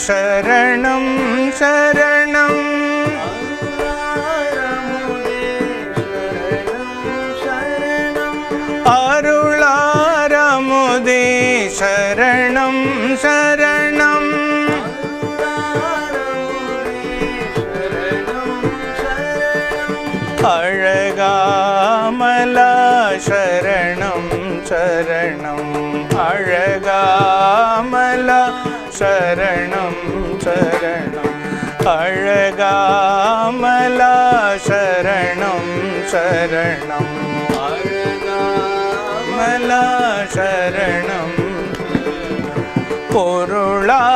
சரணம் சரணம் அருளாரமுதே சரணம் சரணம் அழகாமலா சரணம் சரணம் அழகாமலா சரணம் சரணம் அழகாமலா சரணம் சரணம் அழகாமலா சரணம் பொருளாயனையாள்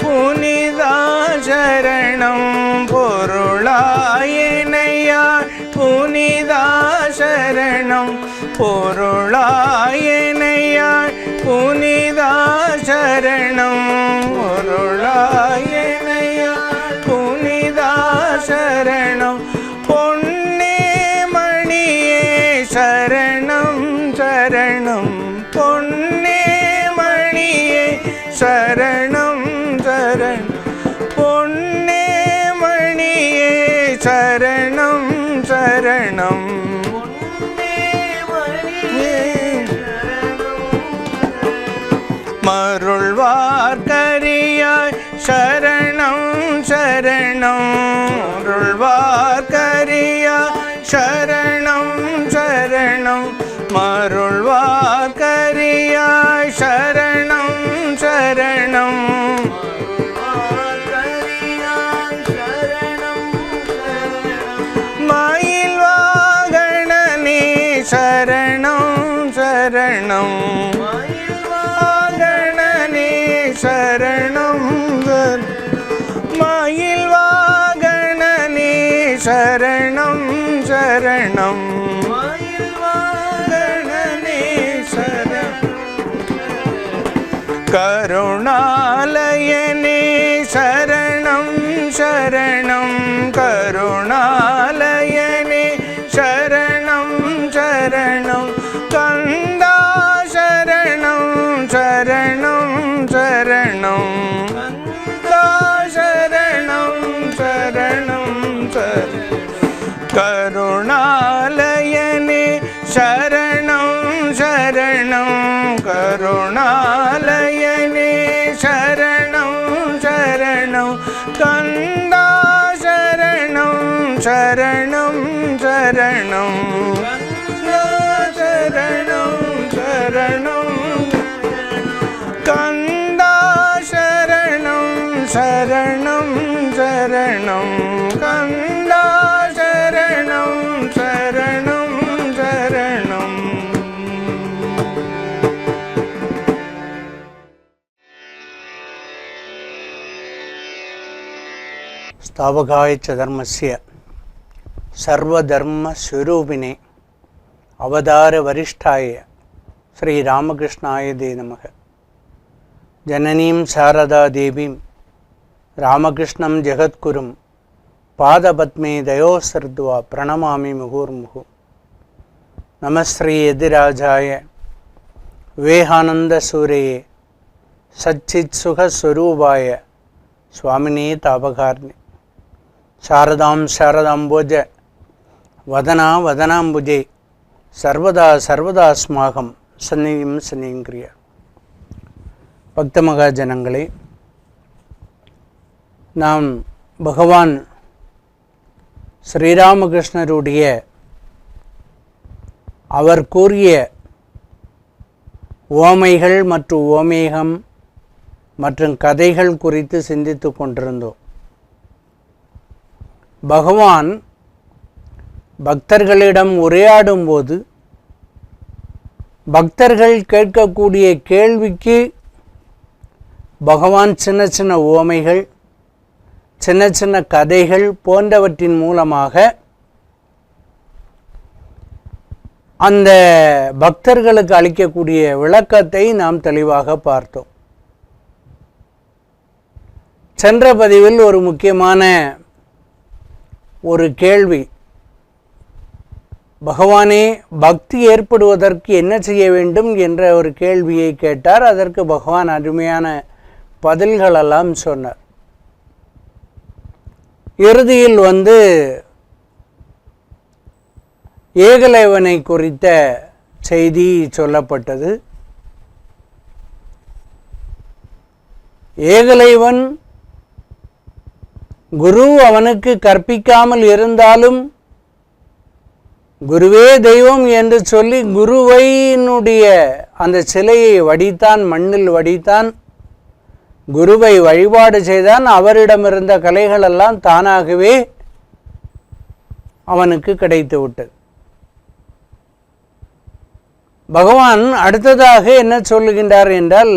புனிதா சரணம் பொருளாயனையாள் புனிதா சரணம் பொருளாயனையாள் புனிதா சரணம் பொருளாயனையாள் புனிதா சரணம் பொன்னே மணியே சரணம் சரணம் பொன்னே மணியே சரணம் சரணம் பொன்னே மணியே சரணம் சரணம் மருள்வார்கரியாய் சரணம் சரணம் மருள்வார்கரியாய் சரணம் சரணம் மருள்வார்கரியாய் சரணம் சரணம் மயில் வாகனனே சரணம் சரணம் சரணம் மயில் வாகனனே சரணம் சரணம் மயில் வாகனனே சரணம் கருணாலயனே சரணம் சரணம் கருணாலயனே சரணம் சரணம் கந்தா சரணம் சரணம் சரணம் கந்தா சரணம் சரணம் கருணாலயனே சரணம் சரணம் கருணாலயனே சரணம் சரணம் கந்தா சரணம் சரணம் சரணம் கந்தா சரணம் சரணம் கந்தா சரணம் சரணம் சரணம் கந்தா சரணம் சரணம் சரணம். ஸ்தாபகாய ச தர்மஸ்ய சர்வதர்ம ஸ்வரூபிணே அவதார வரிஷ்டாய ஸ்ரீ ராமகிருஷ்ணாய தே நமக. ஜனனீம் சாரதா தேவீம் ராமகிருஷ்ணம் ஜெகத்குரும் பாதபத்மே தயோசர்த்வா பிரணமாமி முகூர்முகு. நமஸ்ரீ எதிராஜாய விவேகானந்த சூரையே சச்சித் சுகஸ்வரூபாய சுவாமினே தாபகார்ணி. சாரதாம் சாரதாம்போஜ வதனா வதனாம்புஜே சர்வதா சர்வதாஸ்மாகம் சந்நிதிம் சந்நிங்கிரிய. பக்த மகாஜனங்களே, நாம் பகவான் ஸ்ரீராமகிருஷ்ணருடைய அவர் கூறிய ஓமைகள் மற்றும் ஓமேகம் மற்றும் கதைகள் குறித்து சிந்தித்து கொண்டிருந்தோம். பகவான் பக்தர்களிடம் உரையாடும்போது பக்தர்கள் கேட்கக்கூடிய கேள்விக்கு பகவான் சின்ன சின்ன ஓமைகள், சின்ன சின்ன கதைகள் போன்றவற்றின் மூலமாக அந்த பக்தர்களுக்கு அளிக்கக்கூடிய விளக்கத்தை நாம் தெளிவாக பார்த்தோம். சென்ற பதிவில் ஒரு முக்கியமான ஒரு கேள்வி, பகவானே பக்தி ஏற்படுவதற்கு என்ன செய்ய வேண்டும் என்ற ஒரு கேள்வியை கேட்டார். அதற்கு பகவான் அருமையான பதில்களெல்லாம் சொன்னார். இறுதியில் ஏகலைவனை குறித்த செய்தி சொல்லப்பட்டது. ஏகலைவன் குரு அவனுக்கு கற்பிக்காமல் இருந்தாலும் குருவே தெய்வம் என்று சொல்லி குருவையினுடைய அந்த சிலையை வடித்தான், மண்ணில் வடித்தான், குருவை வழிபாடு செய்தான். அவரிடமிருந்த கலைகளெல்லாம் தானாகவே அவனுக்கு கிடைத்து விட்டது. பகவான் அடுத்ததாக என்ன சொல்லுகின்றார் என்றால்,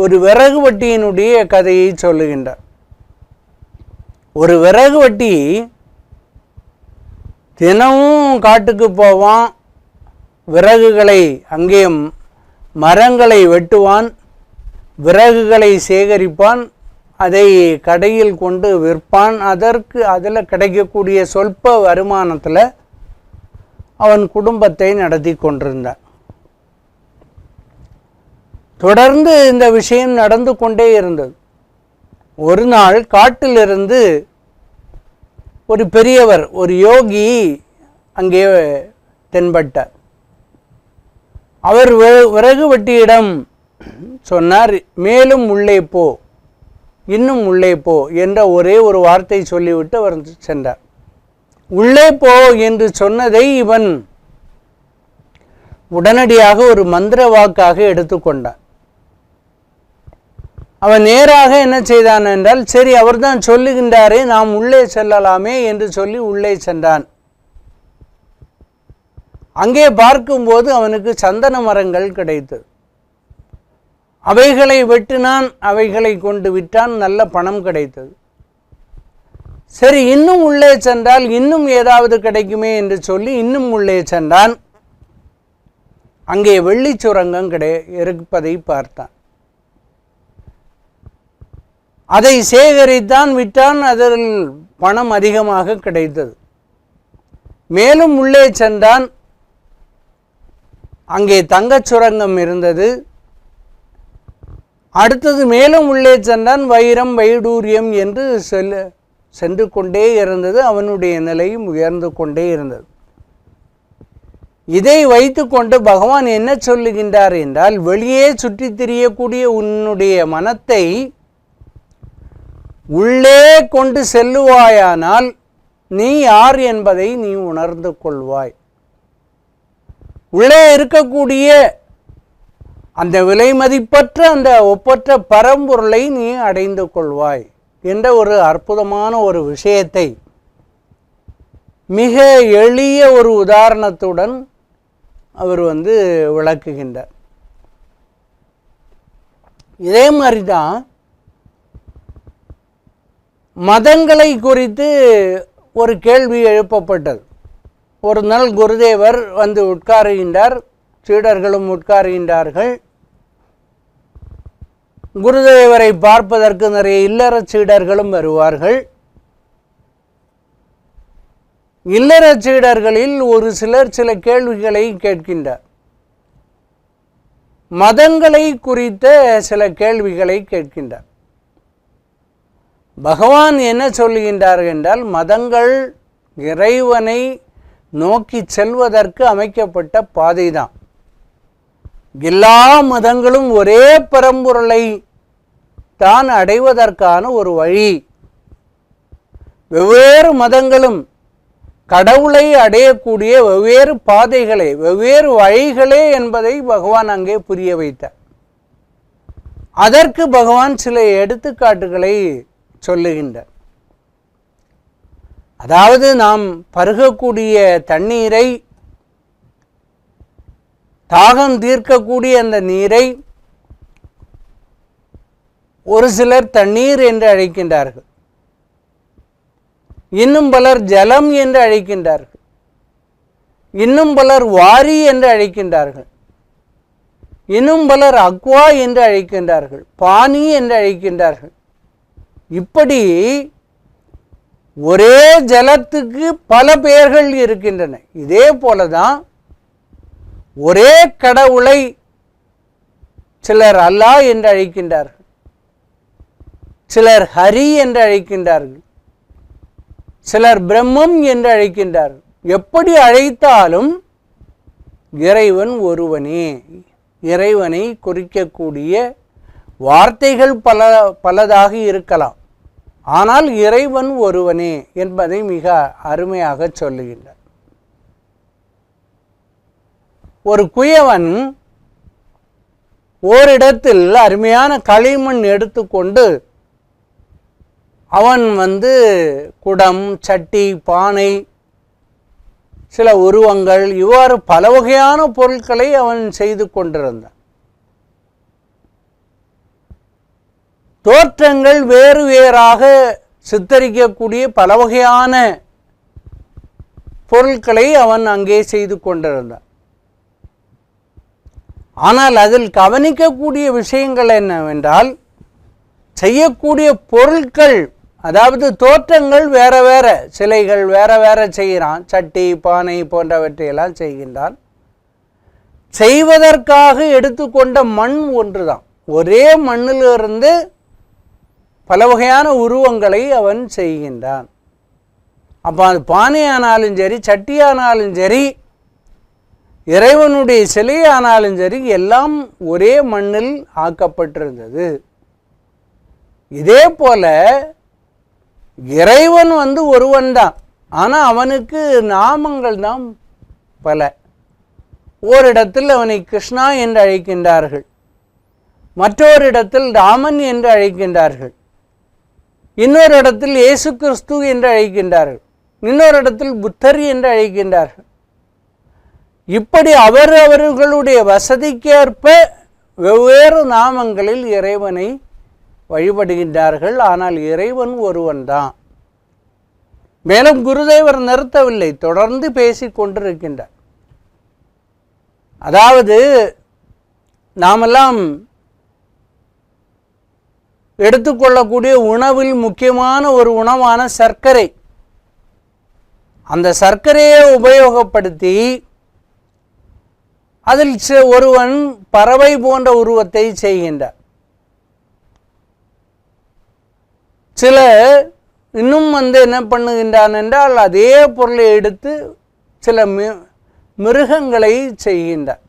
ஒரு விறகு வெட்டியினுடைய கதையை சொல்லுகின்றார். ஒரு விறகு வெட்டி தினமும் காட்டுக்கு போவான், விறகுகளை அங்கே மரங்களை வெட்டுவான், விறகுகளை சேகரிப்பான், அதை கடையில் கொண்டு விற்பான். அதில் கிடைக்கக்கூடிய சொல்ப வருமானத்தில் அவன் குடும்பத்தை நடத்தி கொண்டிருந்தான். தொடர்ந்து இந்த விஷயம் நடந்து கொண்டே இருந்தது. ஒரு நாள் காட்டிலிருந்து ஒரு பெரியவர், ஒரு யோகி அங்கே தென்பட்டார். அவர் விறகு வெட்டியிடம் சொன்னார், மேலும் உள்ளே போ, இன்னும் உள்ளே போ என்ற ஒரே ஒரு வார்த்தை சொல்லிவிட்டு அவர் சென்றார். உள்ளே போ என்று சொன்னதை இவன் உடனடியாக ஒரு மந்திர வாக்காக எடுத்துக்கொண்டான். அவன் நேராக என்ன செய்தான் என்றால், சரி அவர்தான் சொல்லுகின்றாரே, நாம் உள்ளே செல்லலாமே என்று சொல்லி உள்ளே சென்றான். அங்கே பார்க்கும்போது அவனுக்கு சந்தன மரங்கள் கிடைத்தது. அவைகளை வெட்டினான், அவைகளை கொண்டு விற்றான், நல்ல பணம் கிடைத்தது. சரி இன்னும் உள்ளே சென்றால் இன்னும் ஏதாவது கிடைக்குமே என்று சொல்லி இன்னும் உள்ளே சென்றான். அங்கே வெள்ளி சுரங்கம் இருப்பதை பார்த்தான். அதை சேகரித்தான், விற்றான், அதில் பணம் அதிகமாக கிடைத்தது. மேலும் உள்ளே சென்றான். அங்கே தங்கச் சுரங்கம் இருந்தது. அடுத்தது மேலும் உள்ளே சென்றான். வைரம் வைடூரியம் என்று சென்று கொண்டே இருந்தது. அவனுடைய நிலையும் உயர்ந்து கொண்டே இருந்தது. இதை வைத்து கொண்டு பகவான் என்ன சொல்லுகின்றார் என்றால், வெளியே சுற்றி திரியக்கூடிய உன்னுடைய மனத்தை உள்ளே கொண்டு செல்லுவாயானால் நீ யார் என்பதை நீ உணர்ந்து கொள்வாய். உள்ளே இருக்கக்கூடிய அந்த விலை மதிப்பற்ற அந்த ஒப்பற்ற பரம்பொருளை நீ அடைந்து கொள்வாய் என்ற ஒரு அற்புதமான ஒரு விஷயத்தை மிக எளிய ஒரு உதாரணத்துடன் அவர் விளக்குகின்றார். இதே மாதிரி தான் மதங்களை குறித்து ஒரு கேள்வி எழுப்பப்பட்டது. ஒரு நாள் குருதேவர் உட்காருகின்றார், சீடர்களும் உட்காருகின்றார்கள். குருதேவரை பார்ப்பதற்கு நிறைய இல்லற சீடர்களும் வருவார்கள். இல்லற சீடர்களில் ஒரு சிலர் சில கேள்விகளை கேட்கின்றார். மதங்களை குறித்த சில கேள்விகளை கேட்கின்றார். பகவான் என்ன சொல்லுகின்றார் என்றால், மதங்கள் இறைவனை நோக்கி செல்வதற்கு அமைக்கப்பட்ட பாதைதான். எல்லா மதங்களும் ஒரே பரம்பொருளை தான் அடைவதற்கான ஒரு வழி. வெவ்வேறு மதங்களும் கடவுளை அடையக்கூடிய வெவ்வேறு பாதைகளே, வெவ்வேறு வழிகளே என்பதை பகவான் அங்கே புரிய வைத்தார். அதற்கு பகவான் சில எடுத்துக்காட்டுகளை சொல்லுகின்றார். அதாவது நாம் பருகக்கூடிய தண்ணீரை, தாகம் தீர்க்கக்கூடிய அந்த நீரை ஒரு சிலர் தண்ணீர் என்று அழைக்கின்றார்கள், இன்னும் பலர் ஜலம் என்று அழைக்கின்றார்கள், இன்னும் பலர் வாரி என்று அழைக்கின்றார்கள், இன்னும் பலர் அக்வா என்று அழைக்கின்றார்கள், பானி என்று அழைக்கின்றார்கள். இப்படி ஒரே ஜலத்துக்கு பல பெயர்கள் இருக்கின்றன. இதே போலதான் ஒரே கடவுளை சிலர் அல்லாஹ் என்று அழைக்கின்றார்கள், சிலர் ஹரி என்று அழைக்கின்றார்கள், சிலர் பிரம்மம் என்று அழைக்கின்றார்கள். எப்படி அழைத்தாலும் இறைவன் ஒருவனே. இறைவனை குறிக்கக்கூடிய வார்த்தைகள் பலதாக இருக்கலாம், ஆனால் இறைவன் ஒருவனே என்பதை மிக அருமையாக சொல்லுகின்றார். ஒரு குயவன் ஓரிடத்தில் அருமையான களிமண் எடுத்துக்கொண்டு அவன் குடம், சட்டி, பானை, சில உருவங்கள், இவ்வாறு பல வகையான பொருட்களை அவன் செய்து கொண்டிருந்தான். தோற்றங்கள் வேறு வேறாக சித்தரிக்கக்கூடிய பல வகையான பொருட்களை அவன் அங்கே செய்து கொண்டிருந்தான். ஆனால் அதில் கவனிக்கக்கூடிய விஷயங்கள் என்னவென்றால், செய்யக்கூடிய பொருட்கள், அதாவது தோற்றங்கள் வேற வேற, சிலைகள் வேற வேற செய்கிறான், சட்டி, பானை போன்றவற்றையெல்லாம் செய்கின்றான். செய்வதற்காக எடுத்துக்கொண்ட மண் ஒன்றுதான். ஒரே மண்ணிலிருந்து பல வகையான உருவங்களை அவன் செய்கின்றான். அப்போ அது பானையானாலும் சரி, சட்டியானாலும் சரி, இறைவனுடைய சிலையானாலும் சரி, எல்லாம் ஒரே மண்ணில் ஆக்கப்பட்டிருந்தது. இதே போல இறைவன் ஒருவன் தான், ஆனால் அவனுக்கு நாமங்கள் தான் பல. ஓரிடத்தில் அவனை கிருஷ்ணா என்று அழைக்கின்றார்கள், மற்றொரு இடத்தில் ராமன் என்று அழைக்கின்றார்கள், இன்னொரு இடத்தில் இயேசு கிறிஸ்து என்று அழைக்கின்றார்கள், இன்னொரு இடத்தில் புத்தர் என்று அழைக்கின்றார்கள். இப்படி அவர்களுடைய வசதிக்கேற்ப வெவ்வேறு நாமங்களில் இறைவனை வழிபடுகின்றார்கள். ஆனால் இறைவன் ஒருவன் தான். மேலும் குருதேவர் நிறுத்தவில்லை, தொடர்ந்து பேசிக் கொண்டிருக்கின்றார். அதாவது நாமெல்லாம் எடுத்துக்கொள்ளக்கூடிய உணவில் முக்கியமான ஒரு உணவான சர்க்கரை, அந்த சர்க்கரையை உபயோகப்படுத்தி அதில் ஒருவன் பறவை போன்ற உருவத்தை செய்கின்றார். சில இன்னும் என்ன பண்ணுகின்றான் என்றால், அதே பொருளை எடுத்து சில மிருகங்களை செய்கின்றார்.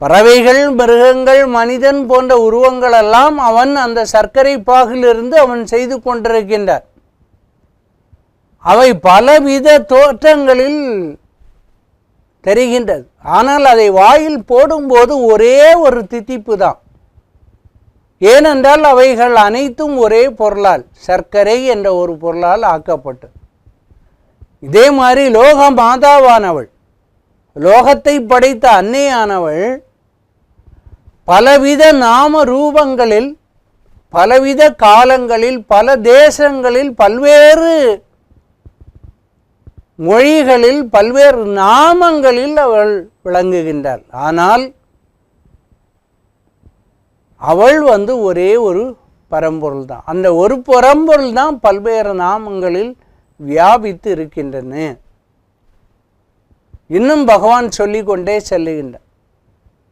பறவைகள், மிருகங்கள், மனிதன் போன்ற உருவங்கள் எல்லாம் அவன் அந்த சர்க்கரை பாகிலிருந்து அவன் செய்து கொண்டிருக்கின்றார். அவை பலவித தோற்றங்களில் தெரிகின்றது. ஆனால் அதை வாயில் போடும்போது ஒரே ஒரு தித்திப்பு தான். ஏனென்றால் அவைகள் அனைத்தும் ஒரே பொருளால், சர்க்கரை என்ற ஒரு பொருளால் ஆக்கப்பட்டு. இதே மாதிரி லோக மாதாவானவள், லோகத்தை படைத்த அன்னையானவள் பலவித நாம ரூபங்களில், பலவித காலங்களில், பல தேசங்களில், பல்வேறு மொழிகளில், பல்வேறு நாமங்களில் அவள் விளங்குகின்றாள். ஆனால் அவள் ஒரே ஒரு பரம்பொருள் தான். அந்த ஒரு பரம்பொருள் தான் பல்வேறு நாமங்களில் வியாபித்து இருக்கின்றன. இன்னும் பகவான் சொல்லிக்கொண்டே செல்லுகின்றார்.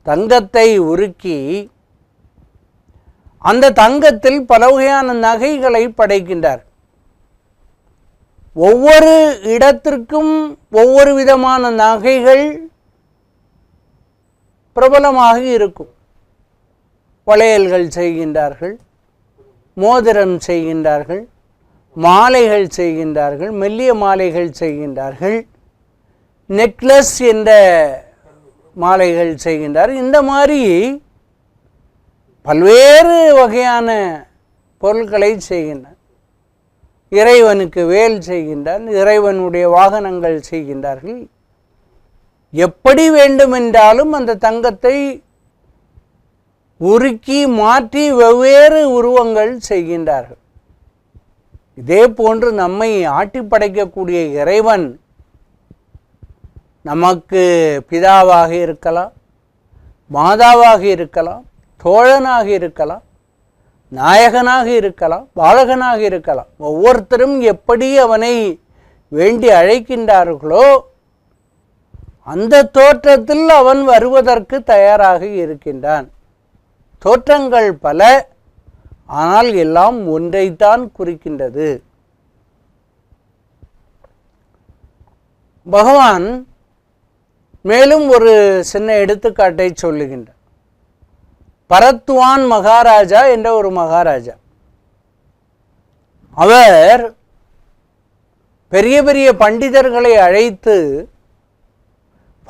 தங்கத்தை உருக்கி அந்த தங்கத்தில் பல வகையான நகைகளை படைக்கின்றார். ஒவ்வொரு இடத்திற்கும் ஒவ்வொரு விதமான நகைகள் பிரபலமாக இருக்கும். வளையல்கள் செய்கின்றார்கள், மோதிரம் செய்கின்றார்கள், மாலைகள் செய்கின்றார்கள், மெல்லிய மாலைகள் செய்கின்றார்கள், நெக்லஸ் என்ற மாலைகள் செய்கின்றார். இந்த மாதிரி பல்வேறு வகையான பொருட்களை செய்கின்றார். இறைவனுக்கு வேல் செய்கின்றார், இறைவனுடைய வாகனங்கள் செய்கின்றார்கள். எப்படி வேண்டுமென்றாலும் அந்த தங்கத்தை உருக்கி மாற்றி வெவ்வேறு உருவங்கள் செய்கின்றார்கள். இதே போன்று நம்மை ஆட்டி படைக்கக்கூடிய இறைவன் நமக்கு பிதாவாக இருக்கலாம், மாதாவாக இருக்கலாம், தோழனாக இருக்கலாம், நாயகனாக இருக்கலாம், பாலகனாக இருக்கலாம். ஒவ்வொருத்தரும் எப்படி அவனை வேண்டி அழைக்கின்றார்களோ அந்த தோற்றத்தில் அவன் வருவதற்கு தயாராக இருக்கின்றான். தோற்றங்கள் பல, ஆனால் எல்லாம் ஒன்றைத்தான் குறிக்கின்றது. பகவான் மேலும் ஒரு சின்ன எடுத்துக்காட்டை சொல்லுகின்றார். பரத்வான் மகாராஜா என்ற ஒரு மகாராஜா, அவர் பெரிய பெரிய பண்டிதர்களை அழைத்து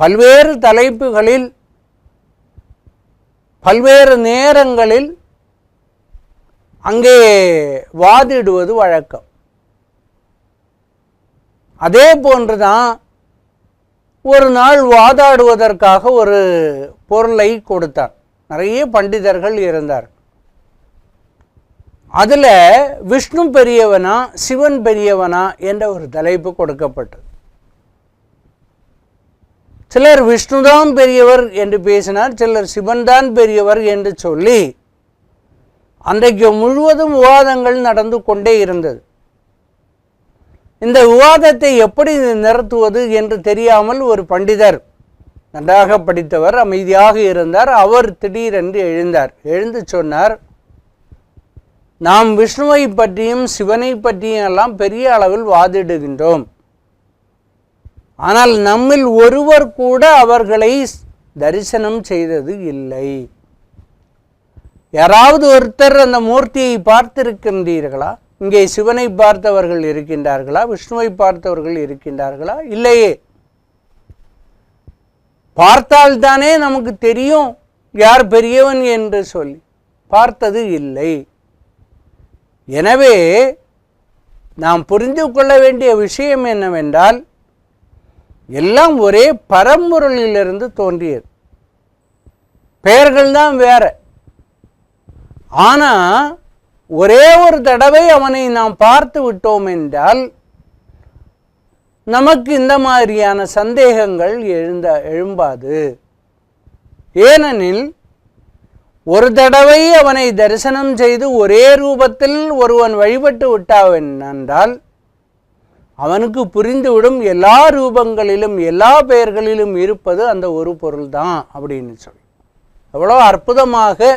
பல்வேறு தலைப்புகளில் பல்வேறு நேரங்களில் அங்கே வாதிடுவது வழக்கம். அதே போன்றுதான் ஒரு நாள் வாதாடுவதற்காக ஒரு பொருளை கொடுத்தார். நிறைய பண்டிதர்கள் இருந்தார். அதில் விஷ்ணு பெரியவனா சிவன் பெரியவனா என்ற ஒரு தலைப்பு கொடுக்கப்பட்டது. சிலர் விஷ்ணுதான் பெரியவர் என்று பேசினார், சிலர் சிவன் தான் பெரியவர் என்று சொல்லி அன்றைக்கு முழுவதும் விவாதங்கள் நடந்து கொண்டே இருந்தது. இந்த விவாதத்தை எப்படி நிறுத்துவது என்று தெரியாமல் ஒரு பண்டிதர், நன்றாக படித்தவர், அமைதியாக இருந்தார். அவர் திடீரென்று எழுந்து சொன்னார், நாம் விஷ்ணுவை பற்றியும் சிவனை பற்றியும் எல்லாம் பெரிய அளவில் வாதிடுகின்றோம். ஆனால் நம்மில் ஒருவர் கூட அவர்களை தரிசனம் செய்தது இல்லை. யாராவது ஒருத்தர் அந்த மூர்த்தியை பார்த்திருக்கின்றீர்களா? இங்கே சிவனை பார்த்தவர்கள் இருக்கின்றார்களா? விஷ்ணுவை பார்த்தவர்கள் இருக்கின்றார்களா? இல்லையே. பார்த்தால்தானே நமக்கு தெரியும் யார் பெரியவன் என்று சொல்லி. பார்த்தது இல்லை. எனவே நாம் புரிந்து கொள்ள வேண்டிய விஷயம் என்னவென்றால், எல்லாம் ஒரே பரம்பொருளிலிருந்து தோன்றியது. பெயர்கள் தான் வேற. ஆனால் ஒரே ஒரு தடவை அவனை நாம் பார்த்து விட்டோம் என்றால் நமக்கு இந்த மாதிரியான சந்தேகங்கள் எழும்பாது. ஏனெனில் ஒரு தடவை அவனை தரிசனம் செய்து ஒரே ரூபத்தில் ஒருவன் வழிபட்டு விட்டான் என்றால் அவனுக்கு புரிந்துவிடும் எல்லா ரூபங்களிலும் எல்லா பெயர்களிலும் இருப்பது அந்த ஒரு பொருள் தான் அப்படின்னு சொல்லி. எவ்வளோ அற்புதமாக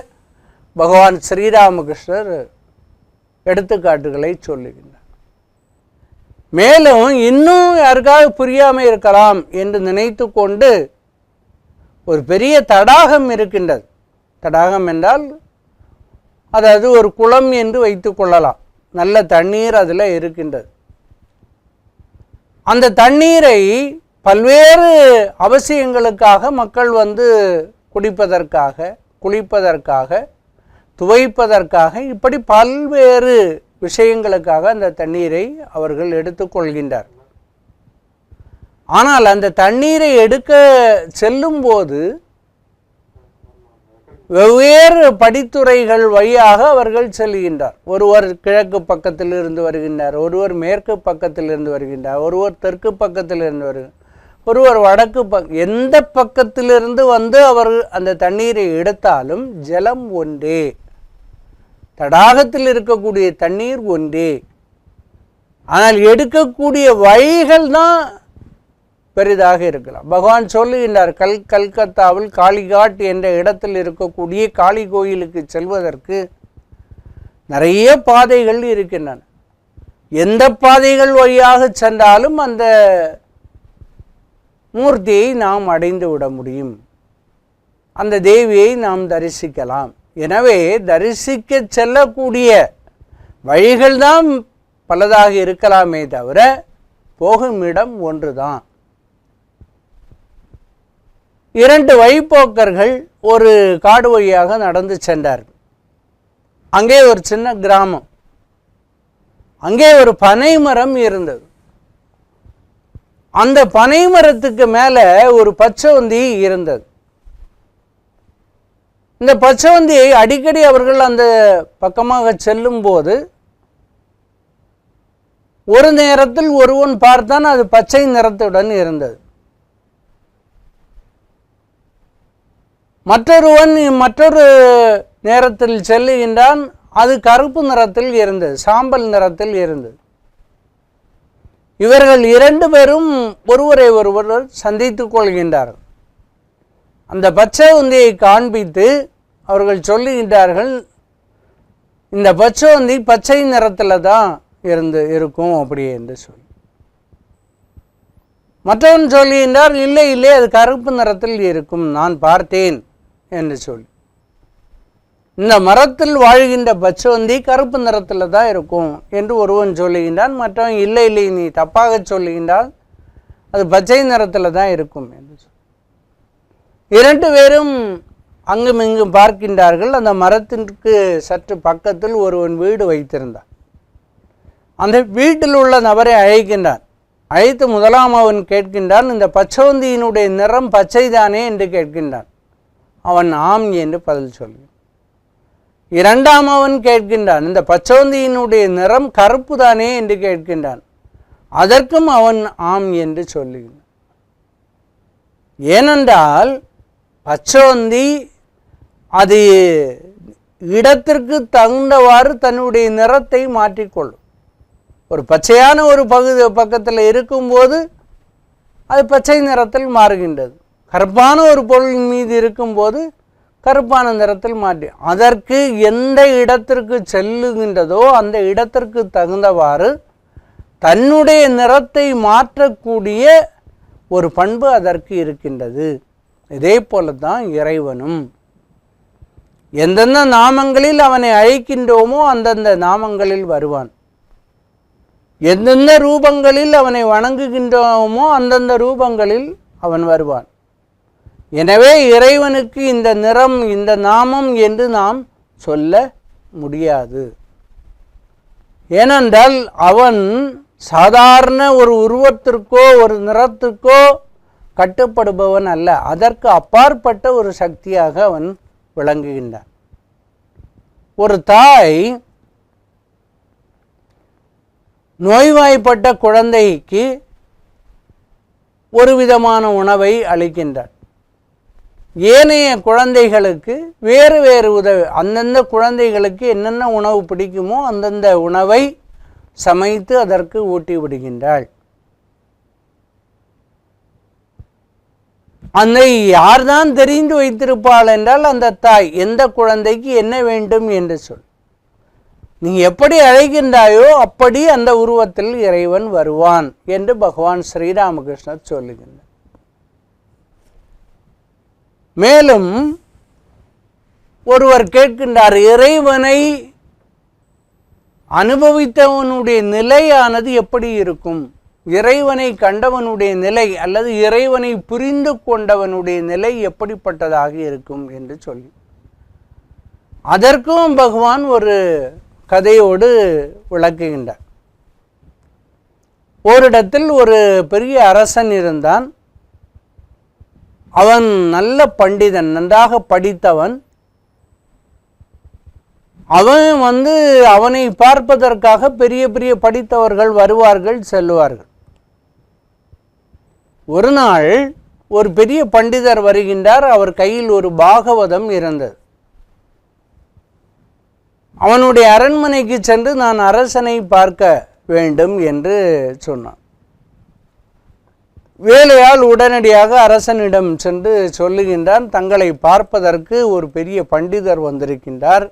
பகவான் ஸ்ரீராமகிருஷ்ணர் எடுத்துக்காட்டுகளை சொல்லுகின்றார். மேலும் இன்னும் யாருக்காக புரியாமல் இருக்கலாம் என்று நினைத்து கொண்டு ஒரு பெரிய தடாகம் இருக்கின்றது. தடாகம் என்றால் அதாவது ஒரு குளம் என்று வைத்து கொள்ளலாம். நல்ல தண்ணீர் அதில் இருக்கின்றது. அந்த தண்ணீரை பல்வேறு அவசியங்களுக்காக மக்கள் வந்து குடிப்பதற்காக, குளிப்பதற்காக, துவைப்பதற்காக, இப்படி பல்வேறு விஷயங்களுக்காக அந்த தண்ணீரை அவர்கள் எடுத்துக்கொள்கின்றார். ஆனால் அந்த தண்ணீரை எடுக்க செல்லும்போது வெவ்வேறு படித்துறைகள் வழியாக அவர்கள் செல்கின்றார். ஒருவர் கிழக்கு பக்கத்தில் இருந்து வருகின்றார், ஒருவர் மேற்கு பக்கத்தில் இருந்து வருகின்றார், ஒருவர் தெற்கு பக்கத்தில் இருந்து வருகிறார், ஒருவர் வடக்கு எந்த பக்கத்திலிருந்து வந்து அவர் அந்த தண்ணீரை எடுத்தாலும் ஜலம் ஒன்றே, தடாகத்தில் இருக்கக்கூடிய தண்ணீர் ஒன்றே. ஆனால் எடுக்கக்கூடிய வழிகள் தான் பெரிதாக இருக்கலாம். பகவான் சொல்லுகின்றார், கல்கத்தாவில் காளிகாட் என்ற இடத்தில் இருக்கக்கூடிய காளி கோயிலுக்கு செல்வதற்கு நிறைய பாதைகள் இருக்கின்றன. எந்த பாதைகள் வழியாக சென்றாலும் அந்த மூர்த்தியை நாம் அடைந்து விட முடியும், அந்த தேவியை நாம் தரிசிக்கலாம். எனவே தரிசிக்க செல்லக்கூடிய வழிகள்தான் பலதாக இருக்கலாமே தவிர போகும் இடம் ஒன்றுதான். இரண்டு வழிப்போக்கர்கள் ஒரு காடு வழியாக நடந்து சென்றார்கள். அங்கே ஒரு சின்ன கிராமம், அங்கே ஒரு பனை மரம் இருந்தது. அந்த பனை மரத்துக்கு மேலே ஒரு பச்சவந்தி இருந்தது. இந்த பச்சவந்தியை அடிக்கடி அவர்கள் அந்த பக்கமாக செல்லும் போது ஒரு நேரத்தில் ஒருவன் பார்த்தான், அது பச்சை நிறத்துடன் இருந்தது. மற்றொருவன் மற்றொரு நேரத்தில் செல்லுகின்றான், அது கருப்பு நிறத்தில் இருந்தது, சாம்பல் நிறத்தில் இருந்தது. இவர்கள் இரண்டு பேரும் ஒருவரை ஒருவர் சந்தித்துக் கொள்கின்றார்கள். அந்த பச்சை உந்தியை காண்பித்து அவர்கள் சொல்லுகின்றார்கள், இந்த பச்சோந்தி பச்சை நிறத்தில் தான் இருக்கும் அப்படி என்று சொல்லி. மற்றவன் சொல்லுகின்றார், இல்லை இல்லை அது கருப்பு நிறத்தில் இருக்கும், நான் பார்த்தேன் என்று சொல்லி. இந்த மரத்தில் வாழ்கின்ற பச்சோந்தி கருப்பு நிறத்தில் தான் இருக்கும் என்று ஒருவன் சொல்லுகின்றான். மற்றவன் இல்லை இல்லை நீ தப்பாக சொல்லுகின்றால் அது பச்சை நிறத்தில் தான் இருக்கும் என்று சொல்லி. 2 பேரும் அங்கும் இங்கும் பார்க்கின்றார்கள். அந்த மரத்திற்கு சற்று பக்கத்தில் ஒருவன் வீடு வைத்திருந்தான். அந்த வீட்டில் உள்ள நபரை அழைக்கின்றான். அழைத்து முதலாம் அவன் கேட்கின்றான், இந்த பச்சோந்தியினுடைய நிறம் பச்சை தானே என்று கேட்கின்றான். அவன் ஆம் என்று பதில் சொல்லி. 2ஆம் அவன் கேட்கின்றான், இந்த பச்சோந்தியினுடைய நிறம் கருப்பு தானே என்று கேட்கின்றான். அதற்கும் அவன் ஆம் என்று சொல்லுகிறான். ஏனென்றால் பச்சோந்தி அது இடத்திற்கு தகுந்தவாறு தன்னுடைய நிறத்தை மாற்றிக்கொள்ளும். ஒரு பச்சையான ஒரு பக்கத்தில் இருக்கும்போது அது பச்சை நிறத்தில் மாறுகின்றது. கருப்பான ஒரு பொருள் மீது இருக்கும்போது கருப்பான நிறத்தில் மாற்றி, அதற்கு எந்த இடத்திற்கு செல்லுகின்றதோ அந்த இடத்திற்கு தகுந்தவாறு தன்னுடைய நிறத்தை மாற்றக்கூடிய ஒரு பண்பு அதற்கு இருக்கின்றது. இதே போல தான் இறைவனும் எந்தெந்த நாமங்களில் அவனை அழைக்கின்றோமோ அந்தந்த நாமங்களில் வருவான். எந்தெந்த ரூபங்களில் அவனை வணங்குகின்றோமோ அந்தந்த ரூபங்களில் அவன் வருவான். எனவே இறைவனுக்கு இந்த நிறம் இந்த நாமம் என்று நாம் சொல்ல முடியாது. ஏனென்றால் அவன் சாதாரண ஒரு உருவத்திற்கோ ஒரு நிறத்திற்கோ கட்டுப்படுபவன் அல்ல. அதற்கு அப்பாற்பட்ட ஒரு சக்தியாக அவன் விளங்குகின்றான். ஒரு தாய் நோய்வாய்ப்பட்ட குழந்தைக்கு ஒரு விதமான உணவை அளிக்கின்றார். ஏனைய குழந்தைகளுக்கு வேறு வேறு உதவி, அந்தந்த குழந்தைகளுக்கு என்னென்ன உணவு பிடிக்குமோ அந்தந்த உணவை சமைத்து அதற்கு ஊட்டி விடுகின்றாள். அந்த யார்தான் தெரிந்து வைத்திருப்பாள் என்றால் அந்த தாய் எந்த குழந்தைக்கு என்ன வேண்டும் என்று சொல், நீ எப்படி அழைக்கின்றாயோ அப்படி அந்த உருவத்தில் இறைவன் வருவான் என்று பகவான் ஸ்ரீராமகிருஷ்ணர் சொல்லுகின்றார். மேலும் ஒருவர் கேட்கின்றார், இறைவனை அனுபவித்தவனுடைய நிலையானது எப்படி இருக்கும், இறைவனை கண்டவனுடைய நிலை அல்லது இறைவனை புரிந்து கொண்டவனுடைய நிலை எப்படிப்பட்டதாக இருக்கும் என்று சொல்லி, அதற்கும் பகவான் ஒரு கதையோடு விளக்குகின்றார். ஓரிடத்தில் ஒரு பெரிய அரசன் இருந்தான். அவன் நல்ல பண்டிதன், நன்றாக படித்தவன். அவன் அவனை பார்ப்பதற்காக பெரிய பெரிய படித்தவர்கள் வருவார்கள் செல்வார்கள். ஒரு நாள் ஒரு பெரிய பண்டிதர் வருகின்றார். அவர் கையில் ஒரு பாகவதம் இருந்தது. அவனுடைய அரண்மனைக்கு சென்று நான் அரசனை பார்க்க வேண்டும் என்று சொன்னான். வேலையால் உடனடியாக அரசனிடம் சென்று சொல்லுகின்றான், தங்களை பார்ப்பதற்கு ஒரு பெரிய பண்டிதர் வந்திருக்கின்றார்,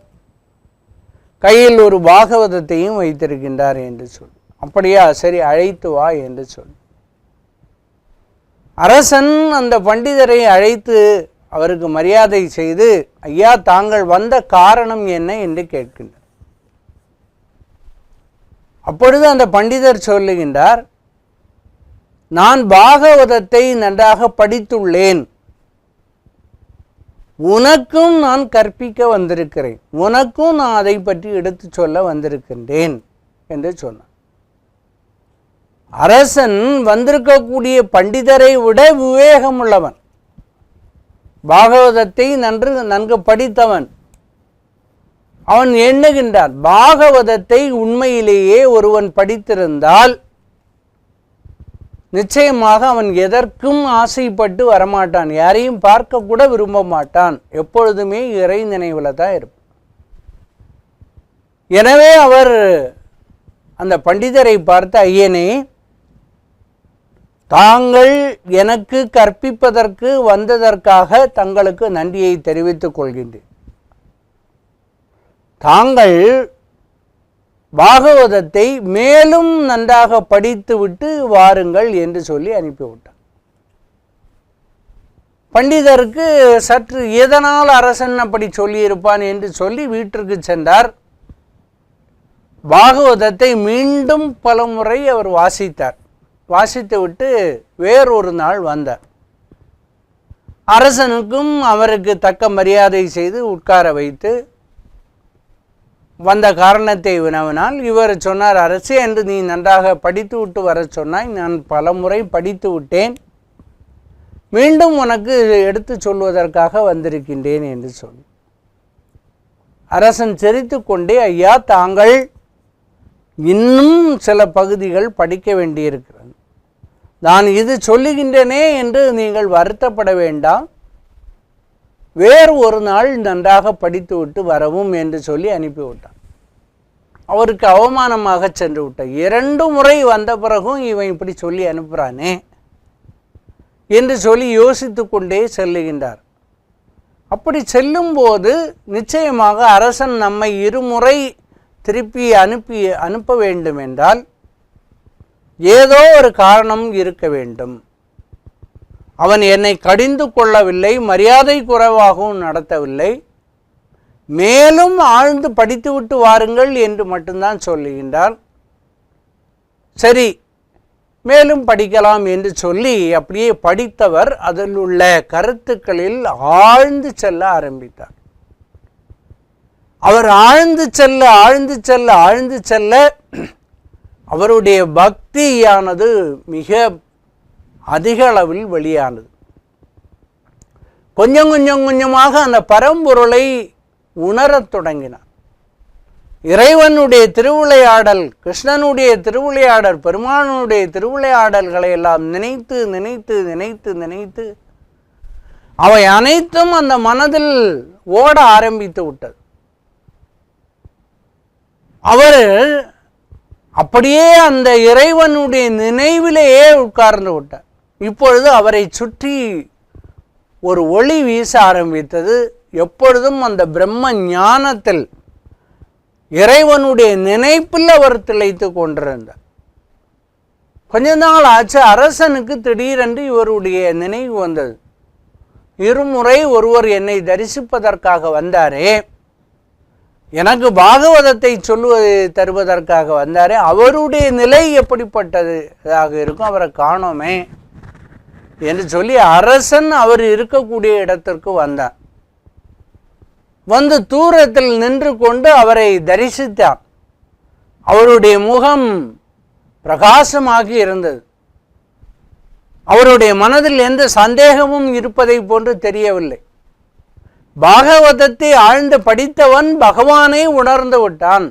கையில் ஒரு பாகவதத்தையும் வைத்திருக்கின்றார் என்று சொல். அப்படியா, சரி அழைத்து வா என்று சொல். அரசன் அந்த பண்டிதரை அழைத்து அவருக்கு மரியாதை செய்து, ஐயா தாங்கள் வந்த காரணம் என்ன என்று கேட்கின்றார். அப்பொழுது அந்த பண்டிதர் சொல்லுகின்றார், நான் பாகவதத்தை நன்றாக படித்துள்ளேன், உனக்கும் நான் கற்பிக்க வந்திருக்கிறேன், உனக்கும் நான் அதை பற்றி எடுத்து சொல்ல வந்திருக்கின்றேன் என்று சொன்னார். அரசன் வந்திருக்கக்கூடிய பண்டிதரை விட விவேகம் உள்ளவன், பாகவதத்தை நன்கு படித்தவன். அவன் எண்ணுகின்றான், பாகவதத்தை உண்மையிலேயே ஒருவன் படித்திருந்தால் நிச்சயமாக அவன் எதற்கும் ஆசைப்பட்டு வரமாட்டான், யாரையும் பார்க்க கூட விரும்ப மாட்டான், எப்பொழுதுமே இறை நினைவில் தான் இருப்பான். எனவே அவர் அந்த பண்டிதரை பார்த்து, ஐயனே தாங்கள் எனக்கு கற்பிப்பதற்கு வந்ததற்காக தங்களுக்கு நன்றியை தெரிவித்துக் கொள்கின்றேன். தாங்கள் பாகவதத்தை மேலும் நன்றாக படித்துவிட்டு வாருங்கள் என்று சொல்லி அனுப்பிவிட்டார். பண்டிதருக்கு சற்று எதனால் அரசன் அப்படி சொல்லியிருப்பான் என்று சொல்லி வீட்டிற்கு சென்றார். பாகவதத்தை மீண்டும் பலமுறை அவர் வாசித்தார். வாசித்துவிட்டு வேறொரு நாள் வந்தார். அரசனுக்கும் அவருக்கு தக்க மரியாதை செய்து உட்கார வைத்து வந்த காரணத்தை வினவினால் இவர் சொன்னார், அரசே, என்று நீ நன்றாக படித்து விட்டு வர சொன்னாய். நான் பலமுறை படித்து விட்டேன். மீண்டும் உனக்கு எடுத்து சொல்வதற்காக வந்திருக்கின்றேன் என்று சொன்னார். அரசன் சிரித்து கொண்டே, ஐயா, தாங்கள் இன்னும் சில பகுதிகள் படிக்க வேண்டியிருக்கிறது. நான் இது சொல்லுகின்றனே என்று நீங்கள் வருத்தப்பட வேண்டாம். வேறு ஒரு நாள் நன்றாக படித்து விட்டு வரவும் என்று சொல்லி அனுப்பிவிட்டான். அவருக்கு அவமானமாக சென்று விட்டார். 2 முறை வந்த பிறகும் இவன் இப்படி சொல்லி அனுப்புகிறானே என்று சொல்லி யோசித்து கொண்டே செல்லுகின்றார். அப்படி செல்லும்போது நிச்சயமாக அரசன் நம்மை 2 முறை திருப்பி அனுப்ப வேண்டும் என்றால் ஏதோ ஒரு காரணம் இருக்க வேண்டும். அவன் என்னை கடிந்து கொள்ளவில்லை, மரியாதை குறைவாகவும் நடத்தவில்லை, மேலும் ஆழ்ந்து படித்துவிட்டு வாருங்கள் என்று மட்டும்தான் சொல்லுகின்றார். சரி, மேலும் படிக்கலாம் என்று சொல்லி அப்படியே படித்தவர் அதில் உள்ள கருத்துக்களில் ஆழ்ந்து செல்ல ஆரம்பித்தார். அவர் ஆழ்ந்து செல்ல அவருடைய பக்தியானது மிக அதிக அளவில் வெளியானது. கொஞ்சம் கொஞ்சமாக அந்த பரம்பொருளை உணரத் தொடங்கினார். இறைவனுடைய திருவிளையாடல், கிருஷ்ணனுடைய திருவிளையாடல், பெருமானுடைய திருவிளையாடல்களை எல்லாம் நினைத்து நினைத்து நினைத்து நினைத்து அவை அனைத்தும் அந்த மனதில் ஓட ஆரம்பித்து விட்டது. அவர் அப்படியே அந்த இறைவனுடைய நினைவிலேயே உட்கார்ந்து விட்டார். இப்பொழுது அவரை சுற்றி ஒரு ஒளி வீச ஆரம்பித்தது. எப்பொழுதும் அந்த பிரம்ம ஞானத்தில் இறைவனுடைய நினைப்பில் அவர் திளைத்து கொண்டிருந்தார். கொஞ்ச நாள் ஆச்சு, அரசனுக்கு திடீரென்று இவருடைய நினைவு வந்தது. 2 முறை ஒருவர் என்னை தரிசிப்பதற்காக வந்தாரே, எனக்கு பாகவதத்தை தருவதற்காக வந்தாரே, அவருடைய நிலை எப்படிப்பட்டதாக இருக்கும், அவரை காணோமே என்று சொல்லி அரசன் அவர் இருக்கக்கூடிய இடத்திற்கு வந்தார். வந்து தூரத்தில் நின்று கொண்டு அவரை தரிசித்தார். அவருடைய முகம் பிரகாசமாகி இருந்தது. அவருடைய மனதில் எந்த சந்தேகமும் இருப்பதை போன்று தெரியவில்லை. பாகவதத்தை ஆழ்ந்து படித்தவன் பகவானை உணர்ந்து விட்டான்.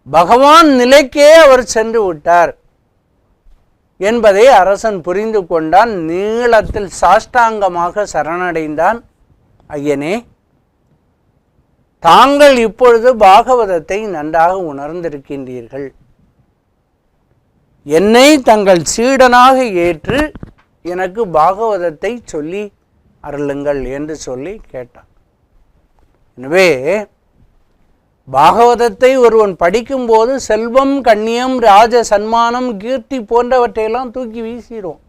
பகவான் நிலைக்கே அவர் சென்று விட்டார் என்பதை அரசன் புரிந்து கொண்டான். நீளத்தில் சாஷ்டாங்கமாக சரணடைந்தான். ஐயனே, தாங்கள் இப்பொழுது பாகவதத்தை நன்றாக உணர்ந்திருக்கின்றீர்கள். என்னை தங்கள் சீடனாக ஏற்று எனக்கு பாகவதத்தை சொல்லி அருளுங்கள் என்று சொல்லி கேட்டான். எனவே பாகவதத்தை ஒருவன் படிக்கும்போது செல்வம், கண்ணியம், ராஜ சன்மானம், கீர்த்தி போன்றவற்றையெல்லாம் தூக்கி வீசிடும்.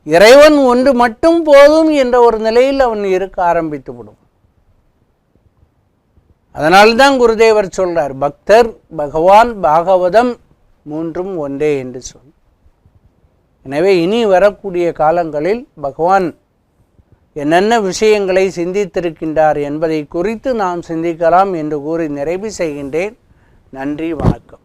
இறைவன் ஒன்று மட்டும் போதும் என்ற ஒரு நிலையில் அவன் இருக்க ஆரம்பித்து விடும். அதனால்தான் குருதேவர் சொல்றார், பக்தர், பகவான், பாகவதம் 3ம் ஒன்றே என்று சொல். எனவே இனி வரக்கூடிய காலங்களில் பகவான் என்னென்ன விஷயங்களை சிந்தித்திருக்கின்றார் என்பதை குறித்து நாம் சிந்திக்கலாம் என்று கூறி நிறைவு செய்கின்றேன். நன்றி, வணக்கம்.